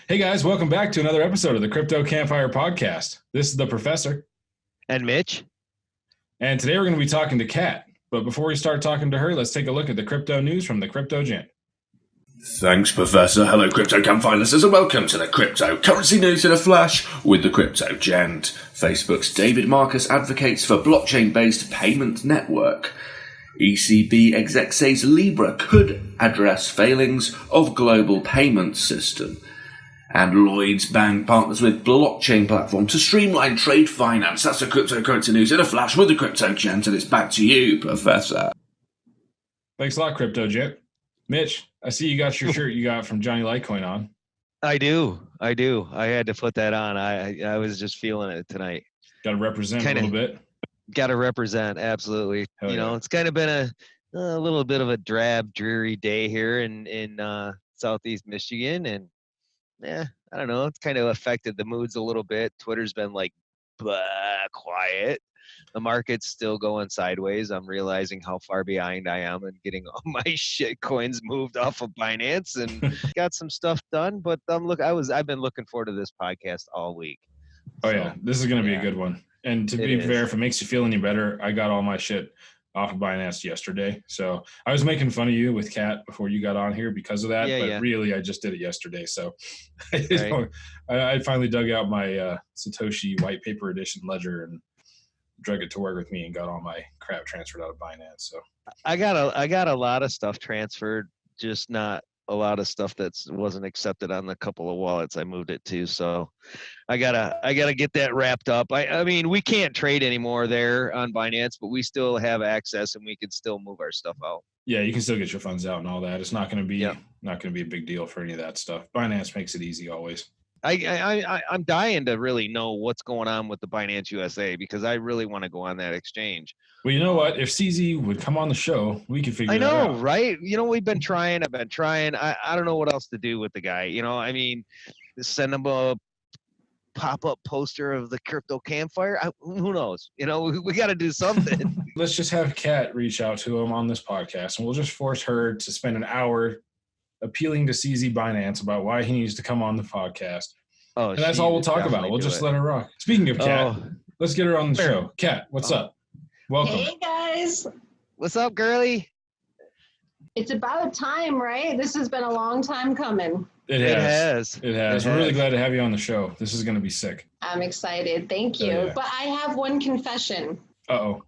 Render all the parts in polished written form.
Hey guys, welcome back to another episode of the Crypto Campfire podcast. This is the Professor. And Mitch. And today we're going to be talking to Kat. But before we start talking to her, let's take a look at the crypto news from the Crypto Gent. Thanks, Professor. Hello, Crypto Campfire listeners, and welcome to the cryptocurrency news in a flash with the Crypto Gent. Facebook's David Marcus advocates for blockchain-based payment network. ECB exec says Libra could address failings of global payment system. And Lloyds Bank partners with blockchain platform to streamline trade finance. That's the cryptocurrency news in a flash with the Crypto Gent, and it's back to you, Professor. Thanks a lot, Crypto Gent. Mitch, I see you got your shirt you got from Jonny Litecoin on. I do. I had to put that on. I was just feeling it tonight. Got to represent a little bit. Got to represent, absolutely. Hell you know, yeah. It's kind of been a little bit of a drab, dreary day here in Southeast Michigan, and I don't know. It's kind of affected the moods a little bit. Twitter's been like quiet. The market's still going sideways. I'm realizing how far behind I am and getting all my shit coins moved off of Binance and got some stuff done. But I've been looking forward to this podcast all week. Oh yeah, this is going to be a good one. And to be fair, if it makes you feel any better, I got all my shit off of Binance yesterday. So I was making fun of you with Kat before you got on here because of that. Really, I just did it yesterday. So I finally dug out my Satoshi white paper edition ledger and drug it to work with me and got all my crap transferred out of Binance. So I got a lot of stuff transferred, just not a lot of stuff that wasn't accepted on the couple of wallets I moved it to. So I gotta get that wrapped up. I mean, we can't trade anymore there on Binance, but we still have access and we can still move our stuff out. Yeah, you can still get your funds out and all that. It's not going to be a big deal for any of that stuff. Binance makes it easy always. I'm dying to really know what's going on with the Binance USA because I really want to go on that exchange. Well, you know what? If CZ would come on the show, we could figure that out. I know, right? You know, we've been trying. I've been trying. I don't know what else to do with the guy. You know, I mean, send him a pop-up poster of the Crypto Campfire. Who knows? You know, we got to do something. Let's just have Kat reach out to him on this podcast, and we'll just force her to spend an hour appealing to CZ Binance about why he needs to come on the podcast. Oh, and that's all we'll talk about. We'll just let her rock. Speaking of Kat, let's get her on the show. Kat, what's up? Welcome. Hey, guys. What's up, girly? It's about time, right? This has been a long time coming. It has. We're really glad to have you on the show. This is going to be sick. I'm excited. Thank you. Yeah. But I have one confession. Uh-oh.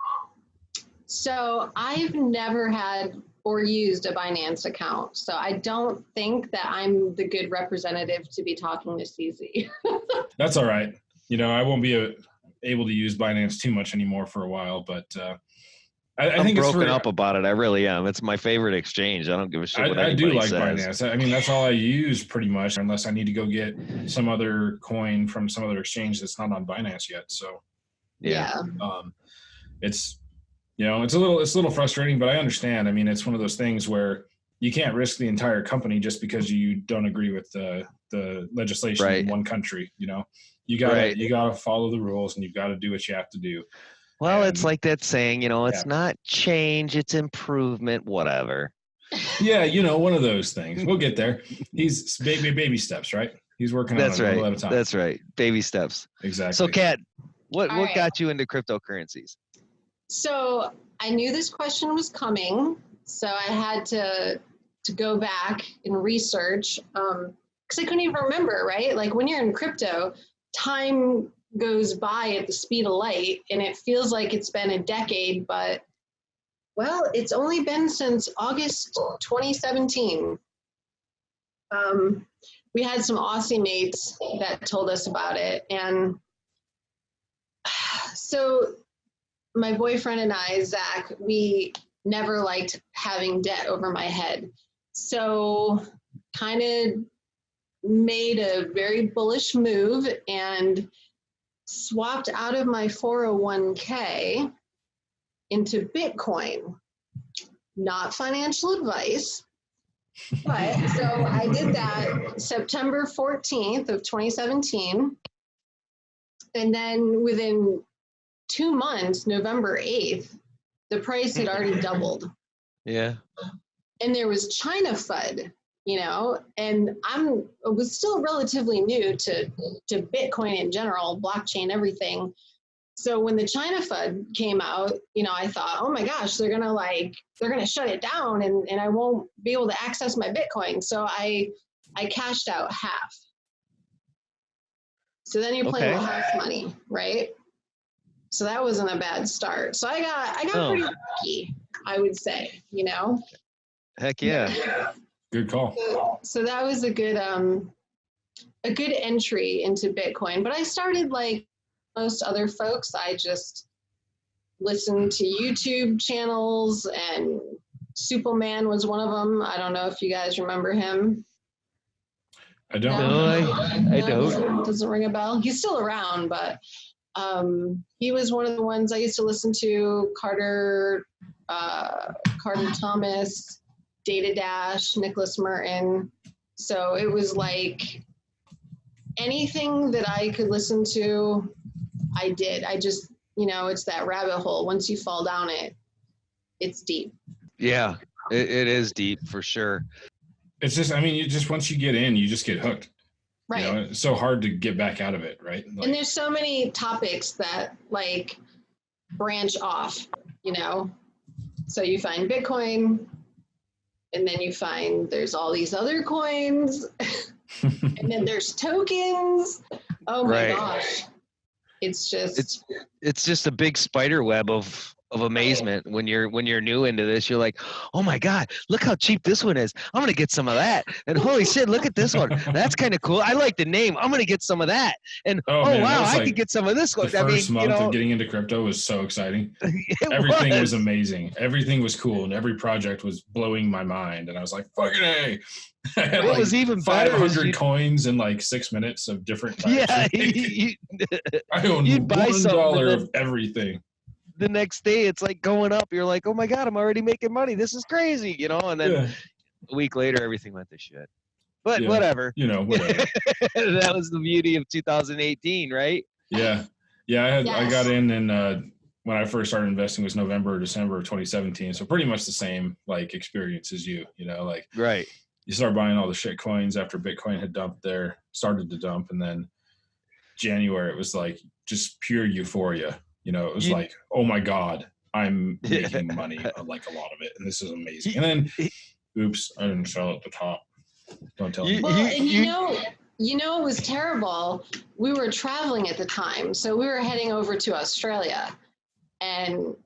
So I've never had or used a Binance account. So I don't think that I'm the good representative to be talking to CZ. That's all right. You know, I won't be able to use Binance too much anymore for a while, but I think it's broken up about it. I really am. It's my favorite exchange. I don't give a shit what anybody I do like says. Binance. I mean, that's all I use pretty much, unless I need to go get some other coin from some other exchange that's not on Binance yet. So yeah. It's, you know, it's a little frustrating, but I understand. I mean, it's one of those things where you can't risk the entire company just because you don't agree with the legislation in one country. You know, you gotta follow the rules and you've got to do what you have to do. Well, it's like that saying, you know, it's not change, it's improvement, whatever. Yeah, you know, one of those things. We'll get there. He's baby steps, right? He's working on it a little at a time. That's right. Baby steps. Exactly. So, Kat, what got you into cryptocurrencies? So I knew this question was coming, so I had to go back and research because I couldn't even remember, right? Like when you're in crypto, time goes by at the speed of light and it feels like it's been a decade, but well, it's only been since August 2017. We had some Aussie mates that told us about it, and so my boyfriend and I, Zach, we never liked having debt over my head. So kind of made a very bullish move and swapped out of my 401k into Bitcoin. Not financial advice, but so I did that September 14th of 2017. And then within 2 months, November 8th, the price had already doubled. Yeah. And there was China FUD and I was still relatively new to Bitcoin in general, blockchain, everything. So when the China FUD came out, I thought, oh my gosh, they're going to shut it down and I won't be able to access my Bitcoin. So I cashed out half. So then you're playing with half money, right? So that wasn't a bad start. So I got pretty lucky, I would say, Heck yeah. Good call. So that was a good entry into Bitcoin. But I started like most other folks. I just listened to YouTube channels, and Superman was one of them. I don't know if you guys remember him. I don't. No, I don't. Doesn't ring a bell. He's still around, but he was one of the ones I used to listen to. Carter Thomas, Data Dash, Nicholas Merton. So it was like anything that I could listen to, I did. I just, it's that rabbit hole. Once you fall down it, it's deep. Yeah, it is deep for sure. It's just, once you get in, you just get hooked. Right. It's so hard to get back out of it, right? And there's so many topics that like branch off, So you find Bitcoin, and then you find there's all these other coins, and then there's tokens. Oh my gosh. It's just a big spider web of amazement. When you're new into this, you're like, oh my God, look how cheap this one is. I'm gonna get some of that. And holy shit, look at this one. That's kind of cool. I like the name. I'm gonna get some of that. And man, wow, I could get some of this one. The first month of getting into crypto was so exciting. Everything was amazing. Everything was cool, and every project was blowing my mind. And I was like, fucking A. I had what was even better 500 coins in like 6 minutes of different types. Yeah, I owned $1 of everything. The next day it's like going up. You're like, oh my God, I'm already making money. This is crazy, and then a week later everything went to shit. But whatever. Whatever. That was the beauty of 2018, right? Yeah. I got in when I first started investing was November or December of 2017. So pretty much the same like experience as you, right. You start buying all the shit coins after Bitcoin had started to dump. And then January, it was like just pure euphoria. It was like, oh my God, I'm making money on like a lot of it. And this is amazing. And then, oops, I didn't sell at the top. Don't tell me. Well, and it was terrible. We were traveling at the time. So we were heading over to Australia. And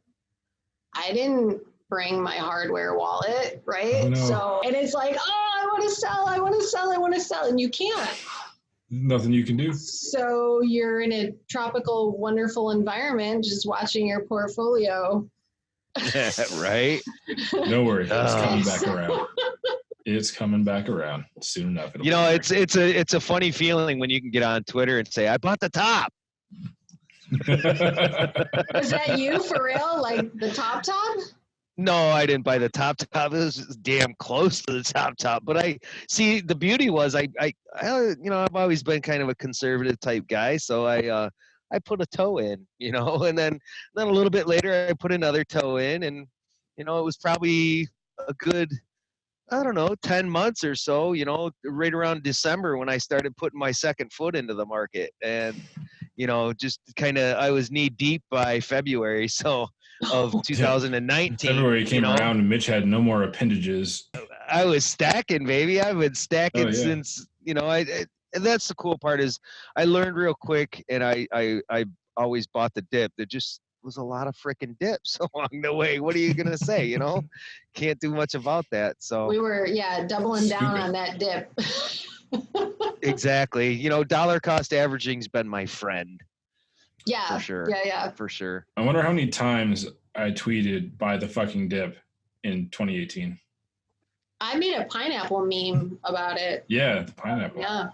I didn't bring my hardware wallet, right? Oh, no. So, and it's like, I want to sell. And you can't. Nothing you can do. So you're in a tropical, wonderful environment, just watching your portfolio. Right? Don't worry, it's coming back around. It's coming back around soon enough. It's a funny feeling when you can get on Twitter and say, "I bought the top." Was that you for real? Like the top? No, I didn't buy the top. It was damn close to the top. But I see the beauty was I've always been kind of a conservative type guy, so I put a toe in, and then a little bit later I put another toe in, and it was probably a good 10 months or so, right around December when I started putting my second foot into the market, and just kind of I was knee deep by February, so. Of 2019. February came around and Mitch had no more appendages. I was stacking, baby. I've been stacking since, and that's the cool part is I learned real quick, and I always bought the dip. There just was a lot of freaking dips along the way. What are you going to say, Can't do much about that. So we were, doubling down on that dip. Exactly. Dollar cost averaging's been my friend. Yeah. For sure. Yeah. For sure. I wonder how many times I tweeted buy the fucking dip in 2018. I made a pineapple meme about it. Yeah, the pineapple. Yeah.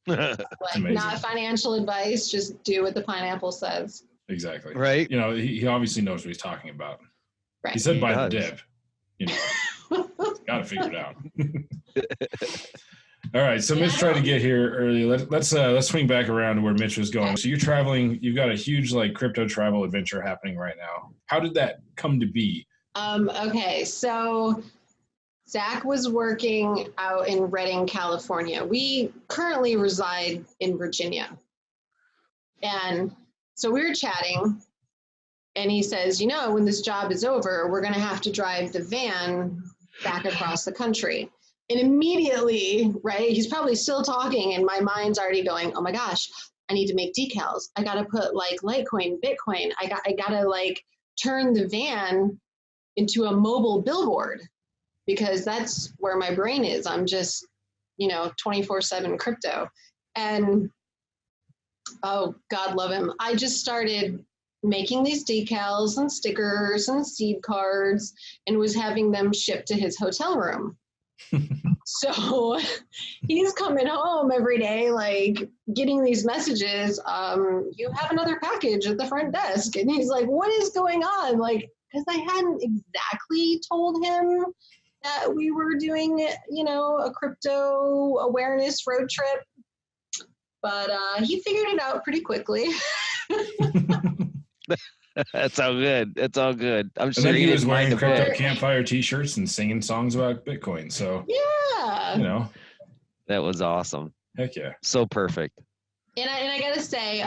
Not financial advice, just do what the pineapple says. Exactly. Right. He obviously knows what he's talking about. Right. He said buy the dip. Got to figure it out. All right, so Mitch tried to get here early. Let's swing back around to where Mitch was going. So you're traveling. You've got a huge crypto travel adventure happening right now. How did that come to be? Okay, so Zach was working out in Redding, California. We currently reside in Virginia. And so we were chatting, and he says, you know, when this job is over, we're going to have to drive the van back across the country. And immediately, right, he's probably still talking, and my mind's already going, oh my gosh, I need to make decals. I got to put like Litecoin, Bitcoin. I got to like turn the van into a mobile billboard, because that's where my brain is. I'm just, 24/7 crypto. And oh, God love him, I just started making these decals and stickers and seed cards and was having them shipped to his hotel room. So he's coming home every day, like getting these messages, you have another package at the front desk. And he's like, what is going on? Like, because I hadn't exactly told him that we were doing, a crypto awareness road trip. But he figured it out pretty quickly. That's all good. That's all good. I'm sure he was wearing crypto Campfire t-shirts and singing songs about Bitcoin. So yeah, that was awesome. Heck yeah, so perfect. And I gotta say,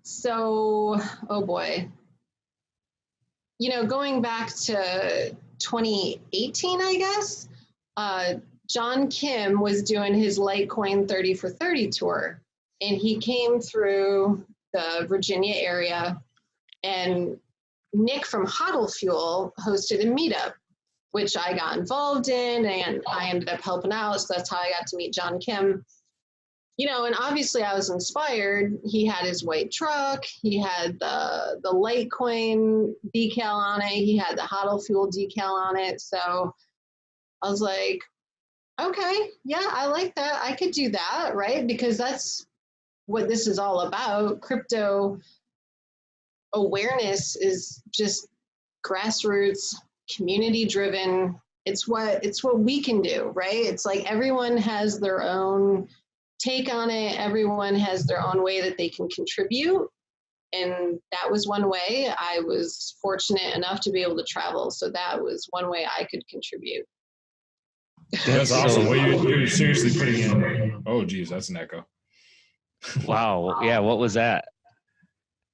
so oh boy, going back to 2018, I guess, John Kim was doing his Litecoin 30 for 30 tour, and he came through the Virginia area, and Nick from Hodl Fuel hosted a meetup, which I got involved in, and I ended up helping out. So that's how I got to meet John Kim. And obviously I was inspired. He had his white truck. He had the Litecoin decal on it. He had the Hodl Fuel decal on it. So I was like, okay, yeah, I like that. I could do that, right? Because that's what this is all about. Crypto awareness is just grassroots, community driven. It's what we can do, right? It's like everyone has their own take on it. Everyone has their own way that they can contribute. And that was one way. I was fortunate enough to be able to travel. So that was one way I could contribute. That's awesome. Well, you're seriously putting in, oh geez, that's an echo. Wow. Yeah. What was that?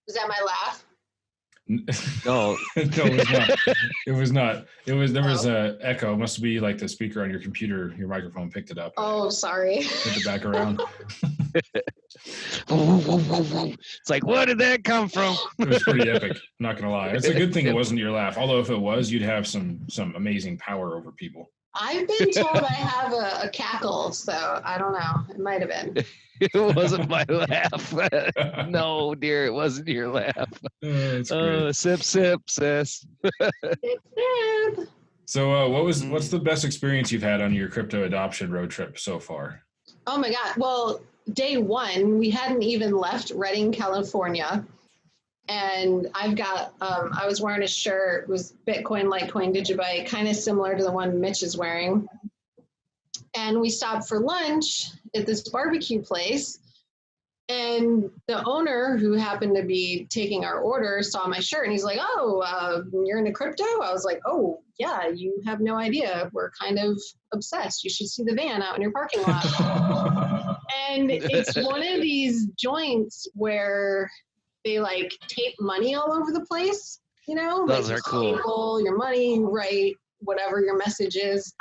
Was that my laugh? No. No, it was not. There was a echo. It must be like the speaker on your computer. Your microphone picked it up. Oh, sorry. Put it back around. It's like, where did that come from? It was pretty epic. I'm not gonna lie. It's a good thing it wasn't your laugh. Although if it was, you'd have some amazing power over people. I've been told I have a cackle, so I don't know. It might have been. It wasn't my laugh. No, dear, it wasn't your laugh. Sip, sip, sis. Sip. So what's the best experience you've had on your crypto adoption road trip so far? Oh my God. Well, day one, we hadn't even left Redding, California. And I've got, I was wearing a shirt, it was Bitcoin, Litecoin, Digibyte, kind of similar to the one Mitch is wearing. And we stopped for lunch at this barbecue place. And the owner, who happened to be taking our order, saw my shirt and he's like, oh, you're into crypto? I was like, oh, yeah, you have no idea. We're kind of obsessed. You should see the van out in your parking lot. And it's one of these joints where they like tape money all over the place, Those are cool. Staple your money, write whatever your message is.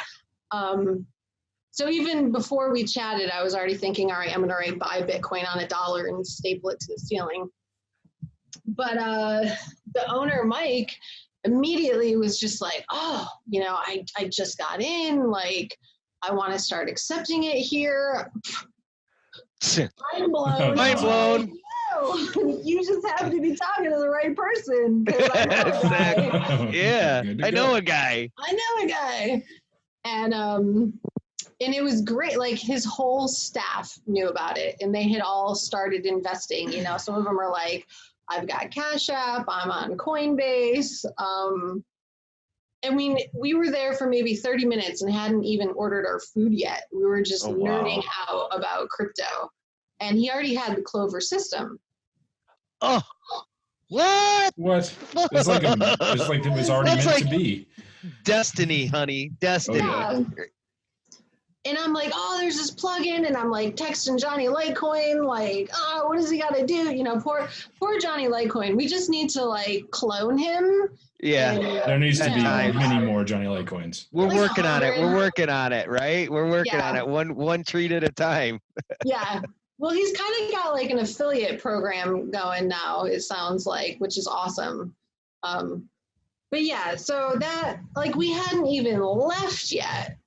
So even before we chatted, I was already thinking, all right, I'm going to buy Bitcoin on $1 and staple it to the ceiling. But the owner, Mike, immediately was just like, oh, I just got in, like, I want to start accepting it here. Mind blown. Mind blown. You just happen to be talking to the right person. I know a guy. Yeah, I know a guy. And it was great. Like his whole staff knew about it, and they had all started investing. Some of them are like, I've got Cash App, I'm on Coinbase. And we were there for maybe 30 minutes and hadn't even ordered our food yet. We were just nerding out about crypto. And he already had the Clover system. Oh, what? What? It's like it was already meant to be. Destiny, honey. Destiny. Yeah. And I'm like, oh, there's this plugin, and I'm like texting Jonny Litecoin, like, oh, what does he got to do? You know, poor Jonny Litecoin. We just need to like clone him. Yeah, and, there needs to be many more Jonny Litecoins. We're working on it. We're working on it, right? We're working on it one treat at a time. Yeah. Well, he's kind of got like an affiliate program going now, it sounds like, which is awesome. But yeah, so that, like, we hadn't even left yet,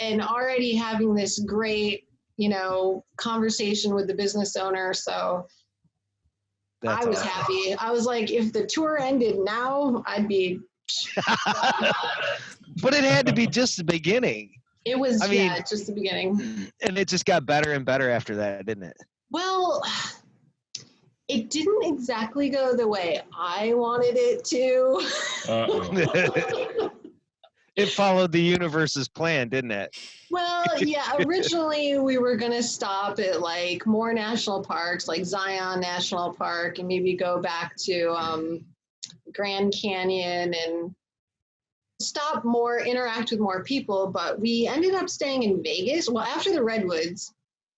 and already having this great, you know, conversation with the business owner. So I was happy. I was like, if the tour ended now, I'd be. But it had to be just the beginning. It was, just the beginning. And it just got better and better after that, didn't it? Well, it didn't exactly go the way I wanted it to. It followed the universe's plan, didn't it? Well, yeah, originally we were going to stop at like more national parks, like Zion National Park, and maybe go back to Grand Canyon and stop more, interact with more people. But we ended up staying in Vegas. Well, after the Redwoods,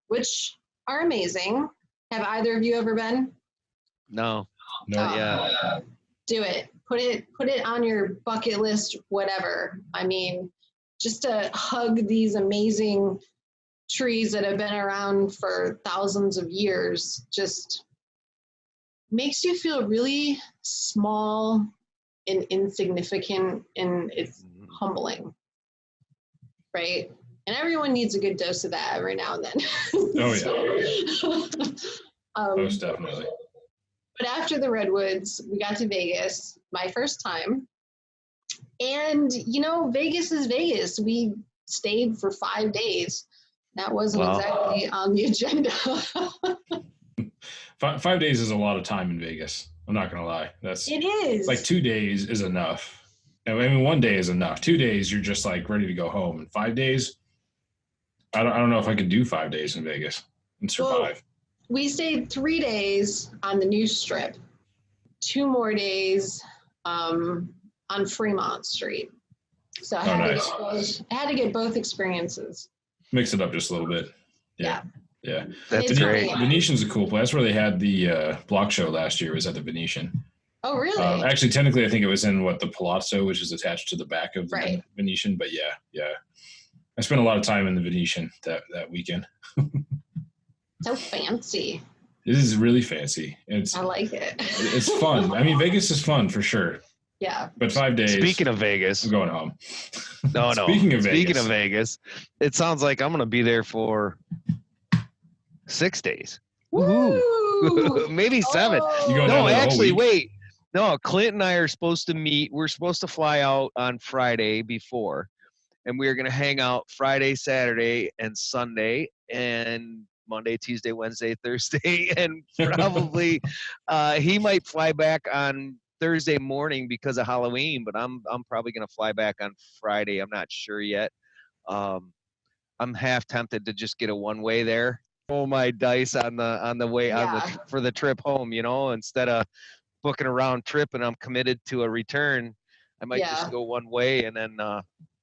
which are amazing. Have either of you ever been? No. Yeah. Do it. Put it on your bucket list, whatever. I mean, just to hug these amazing trees that have been around for thousands of years just makes you feel really small and insignificant, and it's humbling, right? And everyone needs a good dose of that every now and then. Oh, yeah. Most definitely. But after the Redwoods, we got to Vegas, my first time. And, you know, Vegas is Vegas. We stayed for 5 days. That wasn't exactly on the agenda. 5 days is a lot of time in Vegas. I'm not going to lie. It is. Like 2 days is enough. I mean, 1 day is enough. 2 days, you're just like ready to go home. And 5 days, I don't know if I could do 5 days in Vegas and survive. Well, we stayed 3 days on the new strip, 2 more days on Fremont Street. So I had to get both experiences. Mix it up just a little bit. Yeah. That's great. Venetian's a cool place. That's where they had the block show last year, was at the Venetian. Oh, really? Actually, technically, I think it was in the Palazzo, which is attached to the back of the Venetian. But yeah. I spent a lot of time in the Venetian that weekend. So fancy. It is really fancy. I like it. It's fun. I mean, Vegas is fun for sure. Yeah. But 5 days. Speaking of Vegas. I'm going home. No. Speaking of Vegas, it sounds like I'm going to be there for 6 days. Woo! Maybe 7. No, actually, wait. No, Clint and I are supposed to meet. We're supposed to fly out on Friday before. And we're going to hang out Friday, Saturday, and Sunday. And Monday, Tuesday, Wednesday, Thursday, and probably he might fly back on Thursday morning because of Halloween, but I'm probably gonna fly back on Friday. I'm not sure yet. I'm half tempted to just get a one-way there. Roll my dice on the way for the trip home, you know, instead of booking a round trip and I'm committed to a return. I might just go one way and then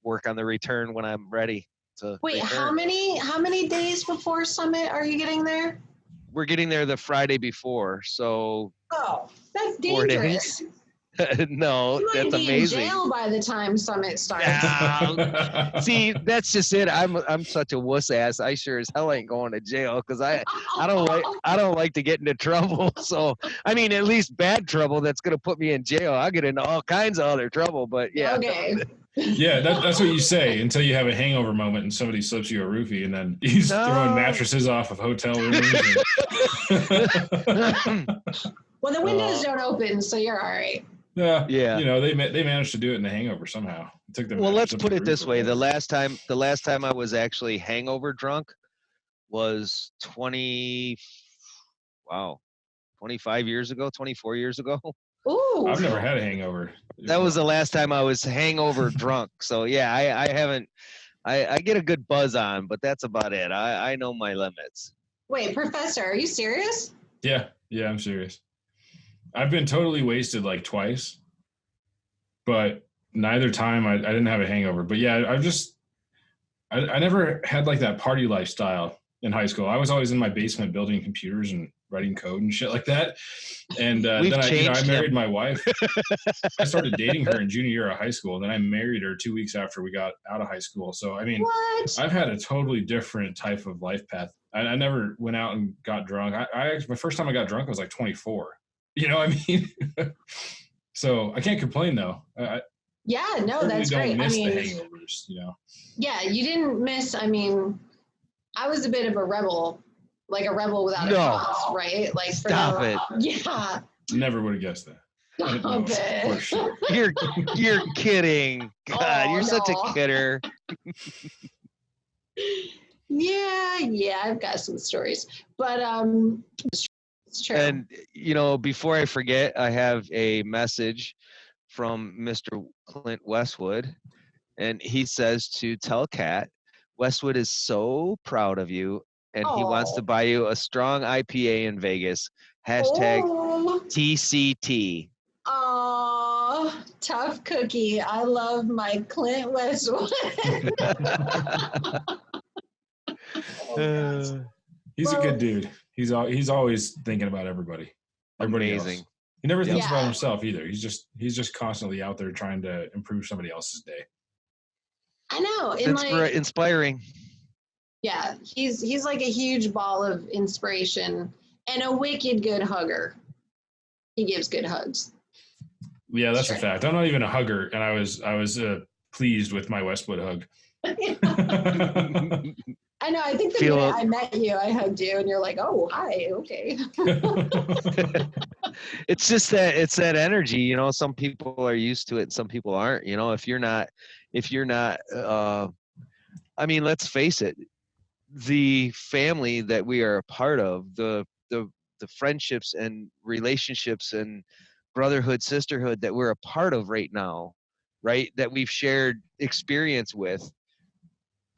work on the return when I'm ready. Wait, return. How many days before Summit are you getting there? We're getting there the Friday before, so. Oh, that's dangerous. No, that's amazing. You might be in jail by the time Summit starts. See, that's just it. I'm such a wuss ass. I sure as hell ain't going to jail because I don't like to get into trouble. So I mean, at least bad trouble that's gonna put me in jail. I'll get into all kinds of other trouble. But yeah. Okay. Yeah, that's what you say until you have a hangover moment and somebody slips you a roofie and then he's throwing mattresses off of hotel rooms. Well, the windows don't open, so you're all right. Yeah. You know, they managed to do it in the hangover somehow. It took them. Well, let's put it this way: the last time I was actually hangover drunk was 25 years ago, 24 years ago. Ooh. I've never had a hangover. That was the last time I was hangover drunk. So yeah, I haven't. I get a good buzz on, but that's about it. I know my limits. Wait, Professor, are you serious? Yeah, I'm serious. I've been totally wasted like twice, but neither time I didn't have a hangover. But yeah, I never had like that party lifestyle in high school. I was always in my basement building computers and writing code and shit like that. And then I married my wife. I started dating her in junior year of high school. Then I married her 2 weeks after we got out of high school. So, I mean, I've had a totally different type of life path. I never went out and got drunk. My first time I got drunk was like 24. You know what I mean? So I can't complain though. Yeah, no, that's great. Miss the hangovers, you know? Yeah, you didn't miss, I mean, I was a bit of a rebel, like a rebel without a cause, right? Like, stop it. Yeah. Never would have guessed that. Stop it. For sure. You're kidding. God, you're such a kidder. Yeah, I've got some stories. But it's true. And, you know, before I forget, I have a message from Mr. Clint Westwood, and he says to tell Kat, Westwood is so proud of you, and he wants to buy you a strong IPA in Vegas. Hashtag TCT. Oh, tough cookie. I love my Clint Westwood. He's a good dude. He's always thinking about everybody. Amazing. Else. He never thinks about himself either. He's just constantly out there trying to improve somebody else's day. I know. Inspiring. Yeah, he's like a huge ball of inspiration and a wicked good hugger. He gives good hugs. Yeah, that's a fact. I'm not even a hugger, and I was pleased with my Westwood hug. I know. I think the minute I met you, I hugged you, and you're like, "Oh, hi, okay." It's just that energy, you know. Some people are used to it, and some people aren't. You know, if you're not, I mean, let's face it, the family that we are a part of, the friendships and relationships and brotherhood, sisterhood that we're a part of right now, right? That we've shared experience with.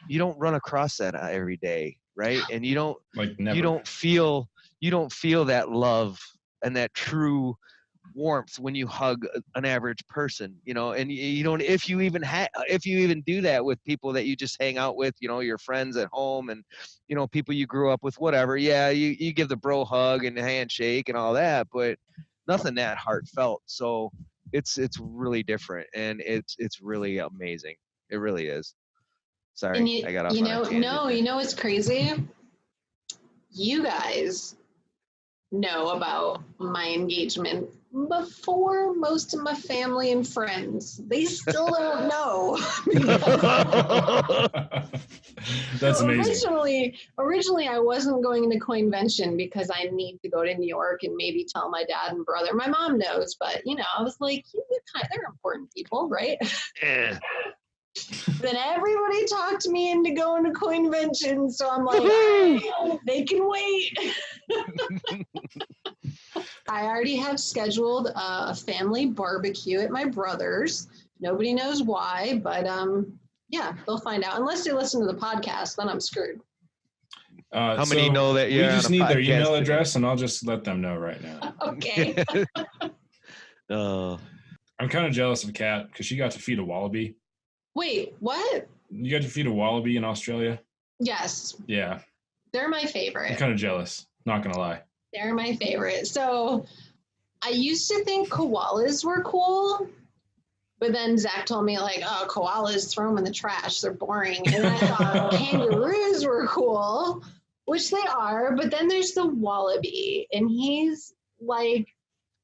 You don't run across that every day, right? And you don't you don't feel that love and that true warmth when you hug an average person, you know. And you don't, if you even do that with people that you just hang out with, you know, your friends at home and, you know, people you grew up with, whatever. Yeah, you give the bro hug and handshake and all that, but nothing that heartfelt. So it's really different, and it's really amazing. It really is. Sorry, I got off on a tangent. You know what's crazy? You guys know about my engagement before most of my family and friends. They still don't know. That's amazing. Originally, I wasn't going to Coinvention because I need to go to New York and maybe tell my dad and brother. My mom knows, but, you know, I was like, they're important people, right? Yeah. Then everybody talked me into going to Coinvention, so I'm like, hey, they can wait. I already have scheduled a family barbecue at my brother's. Nobody knows why, but yeah, they'll find out. Unless they listen to the podcast, then I'm screwed. How many know that? We just need their email address, and I'll just let them know right now. Okay. I'm kind of jealous of Kat because she got to feed a wallaby. Wait, what? You got to feed a wallaby in Australia? Yes. Yeah. They're my favorite. I'm kind of jealous, not going to lie. They're my favorite. So I used to think koalas were cool, but then Zach told me, like, oh, koalas, throw them in the trash. They're boring. And I thought kangaroos were cool, which they are. But then there's the wallaby, and he's like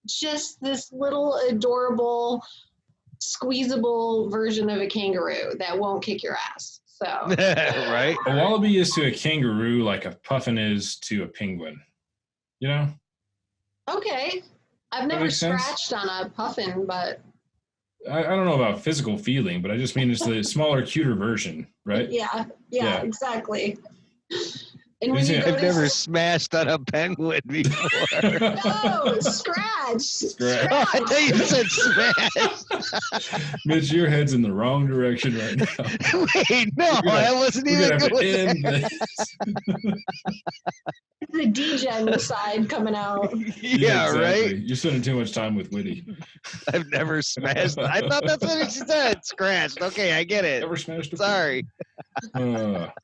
just this little adorable squeezable version of a kangaroo that won't kick your ass. So right. A wallaby is to a kangaroo like a puffin is to a penguin. You know? Okay. I've never scratched on a puffin, but I don't know about physical feeling, but I just mean it's the smaller, cuter version, right? Yeah, exactly. And when I've never smashed on a penguin before. No, scratch. Oh, I thought you said smash. Mitch, your head's in the wrong direction right now. Wait, no, I wasn't even going there. The degen side coming out. Yeah, exactly. Right? You're spending too much time with Whitty. I've never smashed. I thought that's what she said. Scratched. Okay, I get it. Never smashed a Sorry.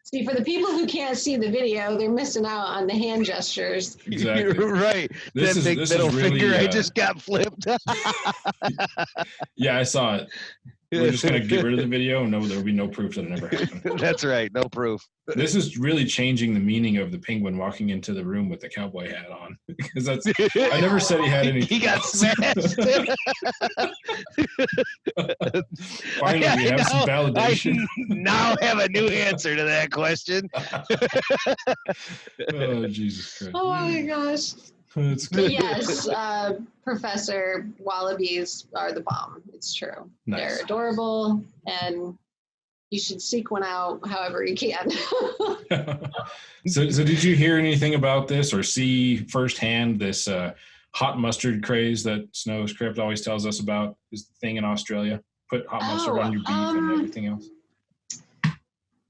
See, for the people who can't see the video, they're missing out on the hand gestures. Exactly. You're right. That big middle finger I just got flipped. Yeah, I saw it. We're just going to get rid of the video. No, there will be no proof that it never happened. That's right. No proof. This is really changing the meaning of the penguin walking into the room with the cowboy hat on. Because that's, I never said he had any. He got smashed. Finally, we have some validation. I now have a new answer to that question. Oh, Jesus Christ. Oh, my gosh. That's good. Yes, Professor Wallabies are the bomb. It's true. Nice. They're adorable, and you should seek one out however you can. So did you hear anything about this or see firsthand this hot mustard craze that Snow's Crypt always tells us about? Is the thing in Australia? Put hot mustard on your beef and everything else?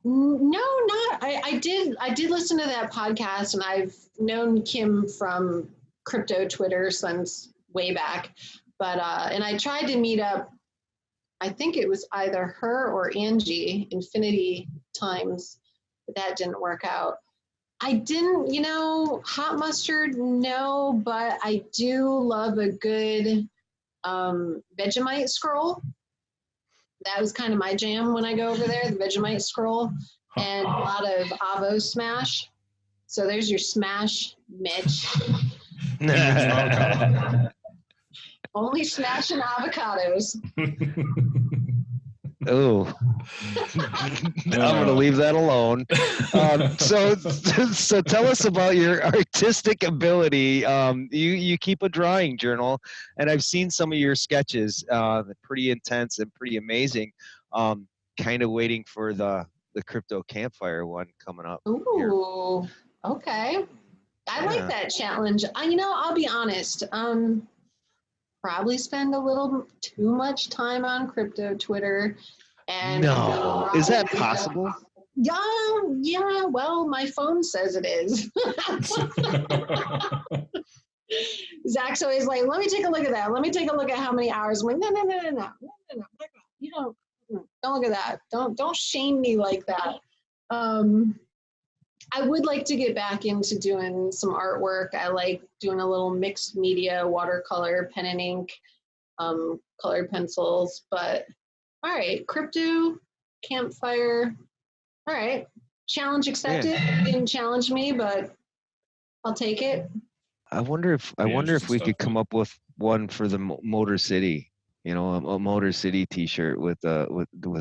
No, not. I did listen to that podcast, and I've known Kim from crypto Twitter since way back. But and I tried to meet up. I think it was either her or Angie, Infinity Times, but that didn't work out. I didn't, hot mustard, no, but I do love a good Vegemite scroll. That was kind of my jam when I go over there, the Vegemite scroll, and a lot of avo smash. So there's your smash, Mitch. Only smashing avocados. Oh, I'm going to leave that alone. So tell us about your artistic ability. You keep a drawing journal, and I've seen some of your sketches. Pretty intense and pretty amazing. Kind of waiting for the crypto campfire one coming up. Ooh, here. Okay. I like that challenge. I'll be honest. Probably spend a little too much time on crypto Twitter. And no, is that possible? Yeah. Well, my phone says it is. Zach's always like, "Let me take a look at that. Let me take a look at how many hours." I'm like, no. You don't look at that. Don't shame me like that. I would like to get back into doing some artwork. I like doing a little mixed media, watercolor, pen and ink, colored pencils. But all right, crypto, campfire. All right, challenge accepted. Yeah. Didn't challenge me, but I'll take it. I wonder if we could come up with one for the Motor City. A Motor City T-shirt with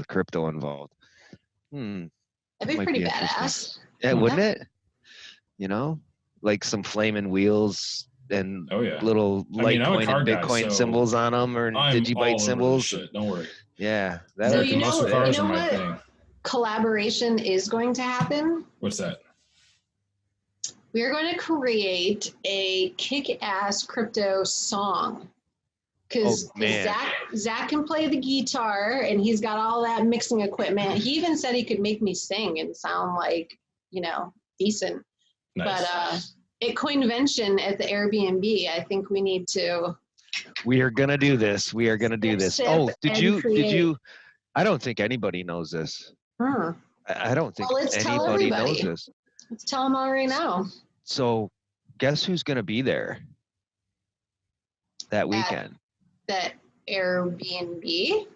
crypto involved. That'd be pretty badass. Yeah, wouldn't it? Like some flaming wheels and little Litecoin and Bitcoin symbols on them, or Digibyte symbols. Don't worry. Yeah, muscle cars are my thing. Collaboration is going to happen. What's that? We're going to create a kick-ass crypto song. Because Zach can play the guitar, and he's got all that mixing equipment. He even said he could make me sing and sound like, decent. Nice. But at Coinvention at the Airbnb, I think we need to. We are gonna do this. Oh, did you? I don't think anybody knows this. I don't think anybody knows this. Let's tell them all right now. So, guess who's gonna be there that weekend? That Airbnb?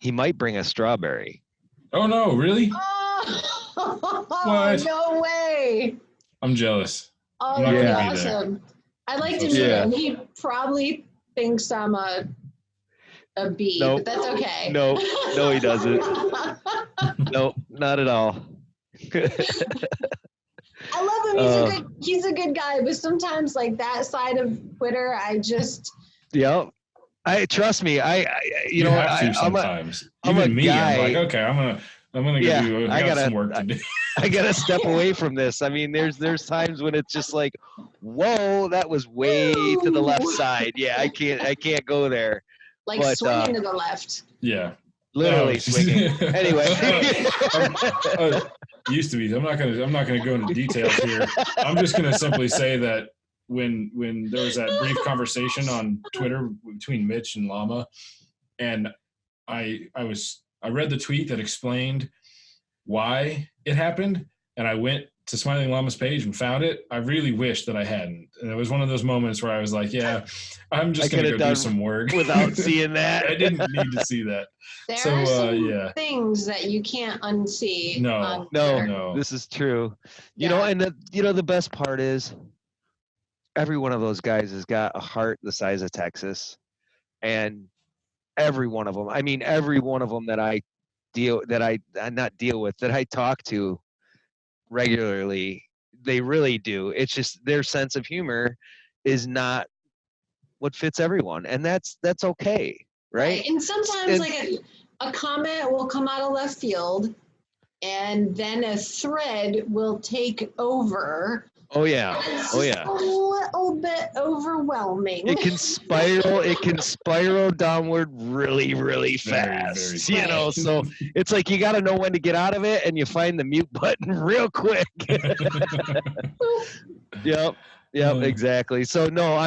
He might bring a strawberry. Oh no, really? Oh, what? No way. I'm jealous. Oh, that's awesome. I'd like to meet him. He probably thinks I'm a bee, but that's okay. No, he doesn't. No, not at all. I love him. He's a good guy, but sometimes like that side of Twitter, I just. Yep. Trust me. I'm sometimes. Even me, guy. I'm like, okay, I'm I'm gonna go do. I got some work to do. I gotta step away from this. I mean, there's times when it's just like, whoa, that was way to the left side. Yeah, I can't go there. Like swinging to the left. Yeah. Literally swinging. Anyway. Used to be. I'm not gonna go into details here. I'm just gonna simply say that when there was that brief conversation on Twitter between Mitch and Llama, and I read the tweet that explained why it happened, and I went to Smiling Llama's page and found it. I really wish that I hadn't. And it was one of those moments where I was like, yeah, I'm just going to go do some work. Without seeing that. I didn't need to see that. There are some things that you can't unsee. No, this is true. You know, and the best part is every one of those guys has got a heart the size of Texas. And every one of them, that I talk to regularly, they really do. It's just their sense of humor is not what fits everyone, and that's okay, right? And sometimes a comment will come out of left field, and then a thread will take over. Oh yeah. It's a little bit overwhelming. It can spiral downward really, really fast. Very, very so it's like you got to know when to get out of it, and you find the mute button real quick. Yep, exactly. So no, I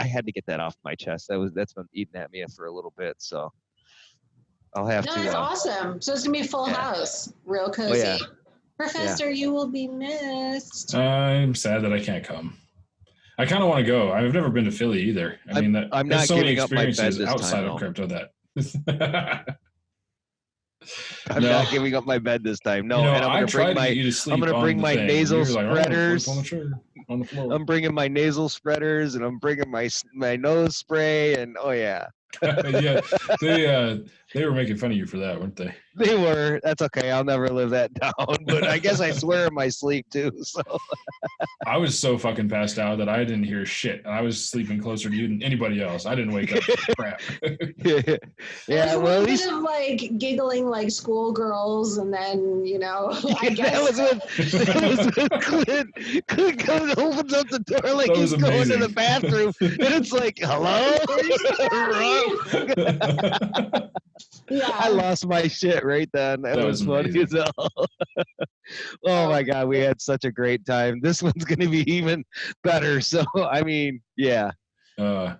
had to get that off my chest. That's been eating at me for a little bit. So I'll have to. No, it's awesome. So it's gonna be a full house, real cozy. Oh, yeah. Professor, you will be missed. I'm sad that I can't come. I kind of want to go. I've never been to Philly either. I'm not so giving up my bed this outside time, of crypto that. I'm not giving up my bed this time. No, and I'm gonna bring my nasal spreaders. On the floor. I'm bringing my nasal spreaders, and I'm bringing my nose spray, and oh yeah. Yeah, they were making fun of you for that, weren't they? They were. That's okay. I'll never live that down. But I guess I swear in my sleep too. So I was so fucking passed out that I didn't hear shit. I was sleeping closer to you than anybody else. I didn't wake up. Crap. Yeah. Well, at least like giggling like schoolgirls, and then I guess that was with Clint. Clint comes and opens up the door like he's going to the bathroom, and it's like, hello. Yeah. I lost my shit right then. That was funny as hell. Oh my God, we had such a great time. This one's going to be even better. So, I mean, yeah. I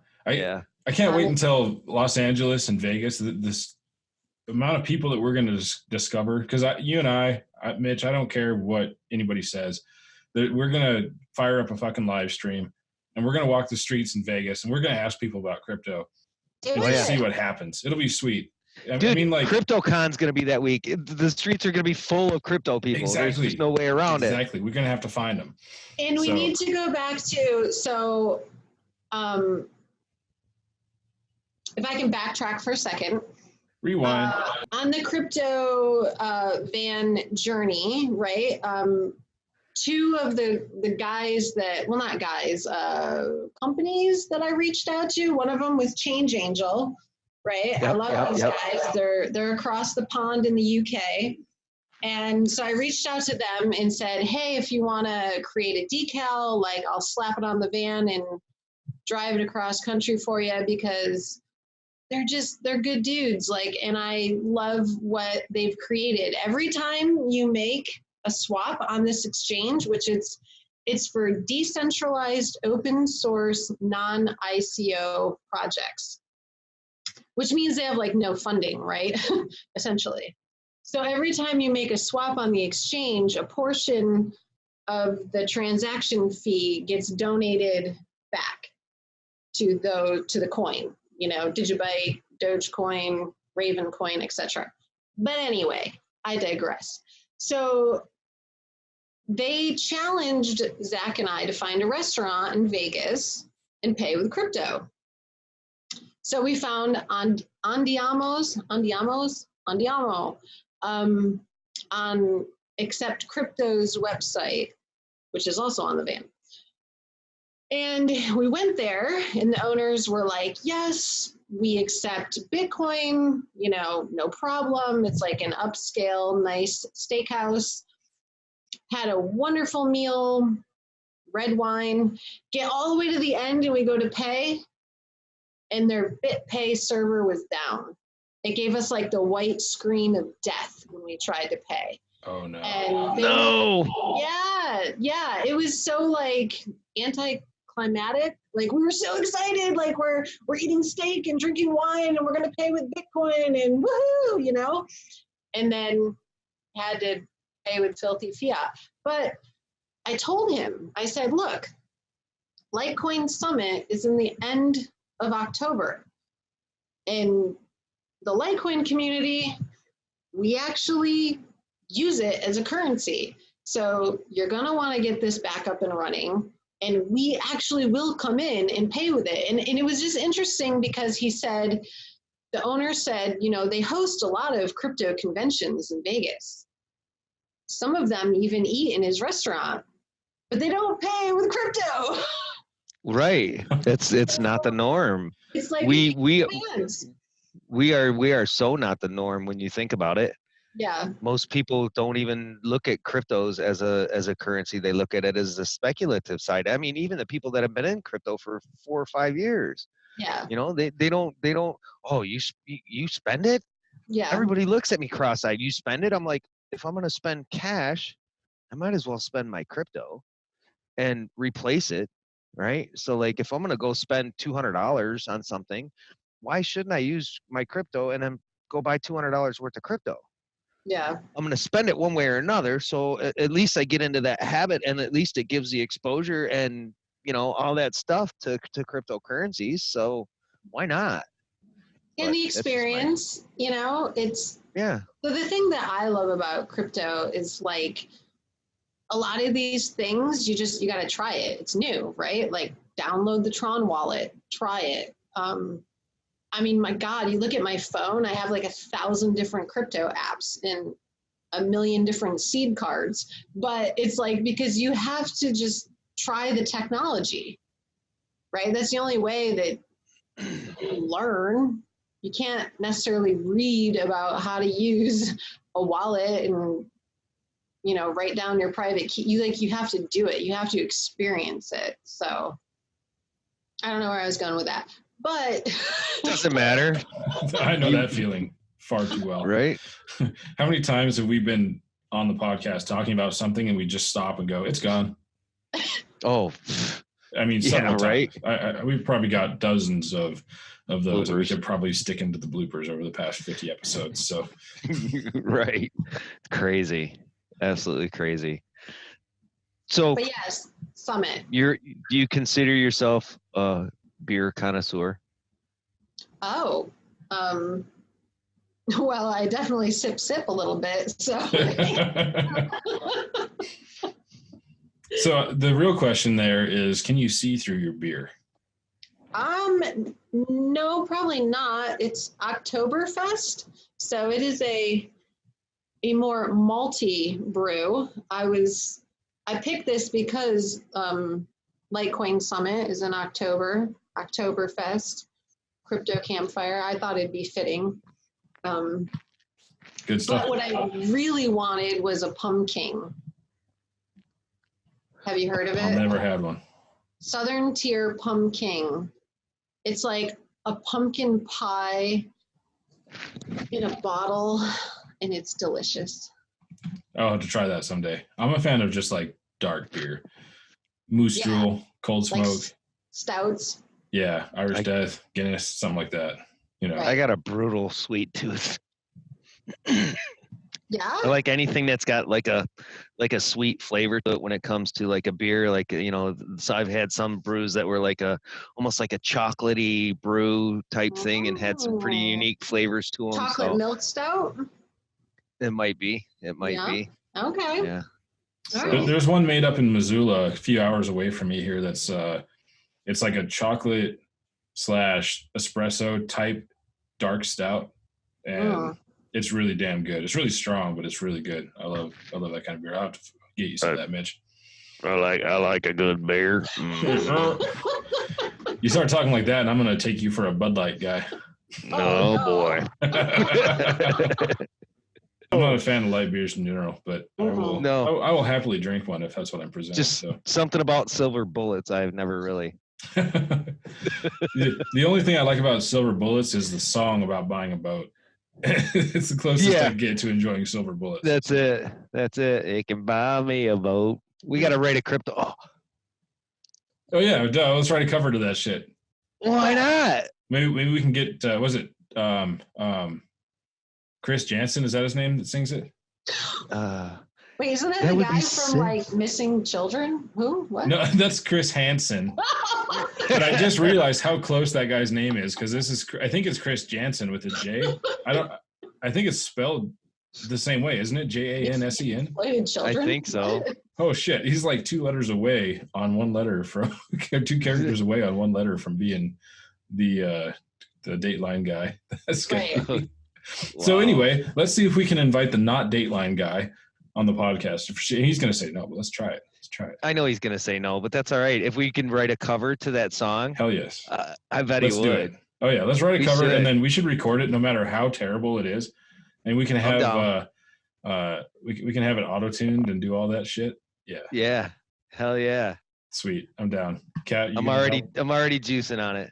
can't wait until Los Angeles and Vegas, this amount of people that we're going to discover. Because you and I, Mitch, I don't care what anybody says. We're going to fire up a fucking live stream, and we're going to walk the streets in Vegas, and we're going to ask people about crypto. And just see what happens. It'll be sweet. Dude, I mean, like, CryptoCon's going to be that week. The streets are going to be full of crypto people. Exactly. There's no way around it. Exactly. We're going to have to find them. And we need to go back to, if I can backtrack for a second. Rewind. On the crypto van journey, right? Two of the guys companies that I reached out to, one of them was Change Angel, right? I love those guys. They're across the pond in the UK. And so I reached out to them and said, hey, if you want to create a decal, like I'll slap it on the van and drive it across country for you, because they're good dudes. Like, and I love what they've created. Every time you make a swap on this exchange, which it's for decentralized, open source, non-ICO projects, which means they have like no funding, right? Essentially. So every time you make a swap on the exchange, a portion of the transaction fee gets donated back to the coin, Digibyte, Dogecoin, Ravencoin, etc. But anyway, I digress. So they challenged Zach and I to find a restaurant in Vegas and pay with crypto. So we found Andiamo, on Accept Crypto's website, which is also on the van. And we went there, and the owners were like, yes, we accept Bitcoin, you know, no problem. It's like an upscale, nice steakhouse. Had a wonderful meal, red wine, get all the way to the end and we go to pay and their BitPay server was down. It gave us like the white screen of death when we tried to pay. Oh no. And yeah, it was so like anticlimactic. Like we were so excited, like we're eating steak and drinking wine and we're gonna pay with Bitcoin and woohoo, you know? And then had to pay with filthy fiat. But I told him, I said, look, Litecoin Summit is in the end of October. In the Litecoin community, we actually use it as a currency. So you're going to want to get this back up and running. And we actually will come in and pay with it. And it was just interesting because he said, the owner said, you know, they host a lot of crypto conventions in Vegas. Some of them even eat in his restaurant, but they don't pay with crypto. Right. It's not the norm. It's like we are so not the norm when you think about it. Yeah. Most people don't even look at cryptos as a currency. They look at it as a speculative side. I mean, even the people that have been in crypto for 4 or 5 years. Yeah. You know, they don't. Oh, you spend it? Yeah. Everybody looks at me cross-eyed. You spend it? I'm like, if I'm going to spend cash, I might as well spend my crypto and replace it, right? So like if I'm going to go spend $200 on something, why shouldn't I use my crypto and then go buy $200 worth of crypto? Yeah. I'm going to spend it one way or another. So at least I get into that habit and at least it gives the exposure and, you know, all that stuff to cryptocurrencies. So why not? And the experience, you know, it's, yeah. So the thing that I love about crypto is like a lot of these things, you got to try it. It's new, right? Like download the Tron wallet, try it. I mean, my God, you look at my phone, I have like 1,000 different crypto apps and 1 million different seed cards, but it's like, because you have to just try the technology, right? That's the only way that you learn. You can't necessarily read about how to use a wallet and, you know, write down your private key. You have to do it. You have to experience it. So I don't know where I was going with that, but doesn't matter. I know that feeling far too well. Right. How many times have we been on the podcast talking about something and we just stop and go, it's gone? Oh, I mean, yeah, right. We've probably got dozens of those that we bloopers. could probably stick into the bloopers over the past 50 episodes. So, right. Crazy. Absolutely crazy. So, but yes, Summit. Do you consider yourself a beer connoisseur? Oh, well, I definitely sip a little bit. So, so the real question there is, can you see through your beer? No, probably not. It's Oktoberfest, so it is a more malty brew. I picked this because Litecoin Summit is in October, Oktoberfest, Crypto Campfire. I thought it'd be fitting. Good stuff. But what I really wanted was a pumpkin. Have you heard of it? I've never had one. Southern Tier Pumpkin. It's like a pumpkin pie in a bottle, and it's delicious. I'll have to try that someday. I'm a fan of just like dark beer. Moose Drool, Cold Smoke. Like stouts. Yeah, Irish Death, Guinness, something like that. You know, I got a brutal sweet tooth. Yeah. I like anything that's got like a sweet flavor to it when it comes to like a beer. Like, you know, so I've had some brews that were like almost like a chocolatey brew type thing and had some pretty unique flavors to them. Chocolate milk stout? It might be. It might be. Okay. Yeah. So, there's one made up in Missoula, a few hours away from me here. That's it's like a chocolate / espresso type dark stout, and it's really damn good. It's really strong, but it's really good. I love that kind of beer. I'll have to get you some of that, Mitch. I like a good beer. You start talking like that, and I'm going to take you for a Bud Light guy. No, boy. I'm not a fan of light beers in general, but I will happily drink one if that's what I'm presenting. Just something about silver bullets I've never really. The only thing I like about Silver Bullets is the song about buying a boat. It's the closest I get to enjoying Silver Bullets. That's it. It can buy me a boat. We got to write a crypto. Oh yeah, let's write a cover to that shit. Why not? Maybe we can get was it Chris Jansen, is that his name that sings it? Wait, isn't that the guy from like Missing Children? Who? What? No, that's Chris Hansen. But I just realized how close that guy's name is because I think it's Chris Jansen with a J. I think it's spelled the same way, isn't it? Jansen? I think so. Oh shit, he's like 2 letters away on one letter from 2 characters away on one letter from being the Dateline guy. That's good. Right. So anyway, let's see if we can invite the not Dateline guy on the podcast. He's going to say no, but let's try it. I know he's going to say no, but that's all right. If we can write a cover to that song. Hell yes. I bet he would. Oh yeah, let's write a cover and then we should record it no matter how terrible it is. And we can have we can have it auto-tuned and do all that shit. Yeah. Yeah. Hell yeah. Sweet. I'm down. Kat, I'm already juicing on it.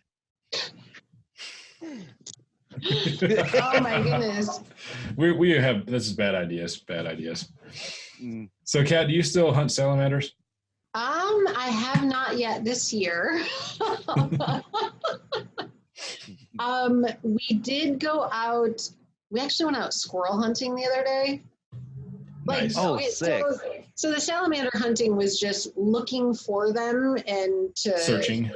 Oh my goodness. We have this is bad ideas. So Kat, do you still hunt salamanders? I have not yet this year. We did go out. We actually went out squirrel hunting the other day. Nice. Sick. So the salamander hunting was just looking for them and searching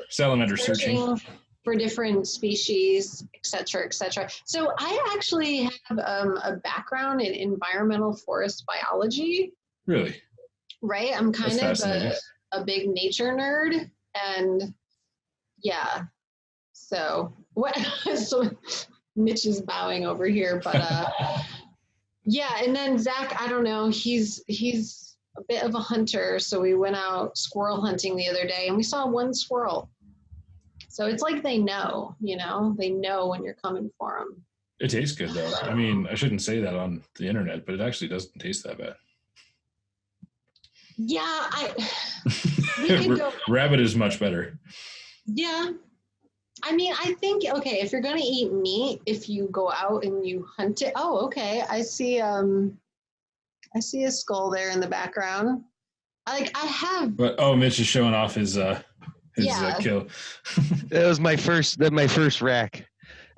for different species, et cetera. So I actually have a background in environmental forest biology. Really? Right. I'm kind of a big nature nerd, and yeah. So what? So Mitch is bowing over here, but yeah. And then Zach, I don't know. He's a bit of a hunter, so we went out squirrel hunting the other day, and we saw one squirrel. So it's like they know when you're coming for them. It tastes good though. I mean, I shouldn't say that on the internet, but it actually doesn't taste that bad. Yeah, rabbit is much better. Yeah. I mean, I think, okay, if you're going to eat meat, if you go out and you hunt it. Oh, okay. I see a skull there in the background. But Mitch is showing off his kill. It was my first rack